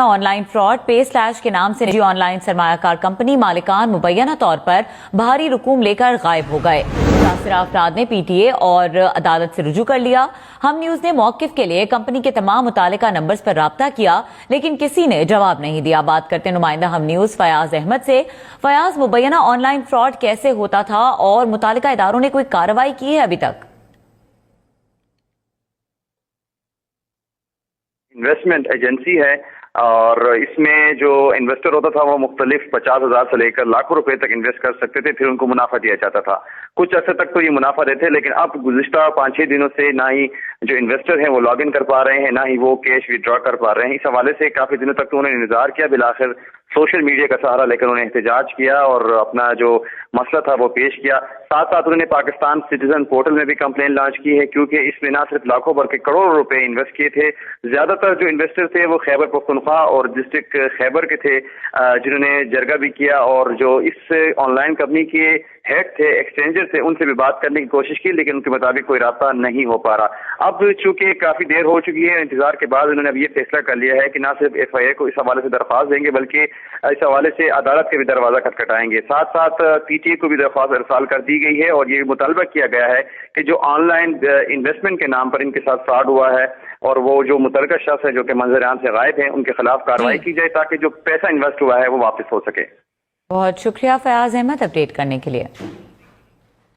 On line fraud pay slash کے نام سے نجی آن لائن سرمایہ کار کمپنی مالکان مبینہ طور پر بھاری رقوم لے کر غائب ہو گئے۔ متاثرہ افراد نے پی ٹی اے اور عدالت سے رجوع کر لیا۔ ہم نیوز نے موقف کے لیے کمپنی کے تمام متعلقہ نمبرز پر رابطہ کیا لیکن کسی نے جواب نہیں دیا۔ بات کرتے نمائندہ ہم نیوز فیاض احمد سے۔ فیاض، مبینہ آن لائن فراڈ کیسے ہوتا تھا اور متعلقہ اداروں نے کوئی کارروائی کی ہے ابھی تک؟ انویسٹمنٹ ایجنسی ہے اور اس میں جو انویسٹر ہوتا تھا وہ مختلف 50,000 سے لے کر لاکھوں روپے تک انویسٹ کر سکتے تھے، پھر ان کو منافع دیا جاتا تھا۔ کچھ عرصے تک تو یہ منافع دیتے لیکن اب گزشتہ 5-6 دنوں سے نہ ہی جو انویسٹر ہیں وہ لاگ ان کر پا رہے ہیں، نہ ہی وہ کیش وڈرا کر پا رہے ہیں۔ اس حوالے سے کافی دنوں تک تو انہوں نے انتظار کیا، بالآخر سوشل میڈیا کا سہارا لے کر انہوں نے احتجاج کیا اور اپنا جو مسئلہ تھا وہ پیش کیا۔ ساتھ ساتھ انہوں نے پاکستان سٹیزن پورٹل میں بھی کمپلین لانچ کی ہے کیونکہ اس میں نہ صرف لاکھوں بلکہ کروڑوں روپے انویسٹ کیے تھے۔ زیادہ تر جو انویسٹر تھے وہ خیبر پختونخوا اور ڈسٹرکٹ خیبر کے تھے جنہوں نے جرگہ بھی کیا اور جو اس آن لائن کمپنی کے ہیڈ تھے، ایکسچینجر تھے، ان سے بھی بات کرنے کی کوشش کی لیکن ان کے مطابق کوئی رابطہ نہیں ہو پا رہا۔ اب چونکہ کافی دیر ہو چکی ہے، انتظار کے بعد انہوں نے اب یہ فیصلہ کر لیا ہے کہ نہ صرف ایف آئی اے کو اس حوالے سے درخواست دیں گے بلکہ اس حوالے سے عدالت کے بھی دروازہ کھٹکھٹائیں گے۔ ساتھ ساتھ پی ٹی اے کو بھی درخواست ارسال کر دی گئی ہے اور یہ مطالبہ کیا گیا ہے کہ جو آن لائن انویسٹمنٹ کے نام پر ان کے ساتھ فراڈ ہوا ہے اور وہ جو متعلقہ شخص ہے جو کہ منظر عام سے غائب ہیں ان کے خلاف کارروائی کی جائے تاکہ جو پیسہ انویسٹ ہوا ہے وہ واپس ہو سکے۔ بہت شکریہ فیاض احمد اپڈیٹ کرنے کے لیے۔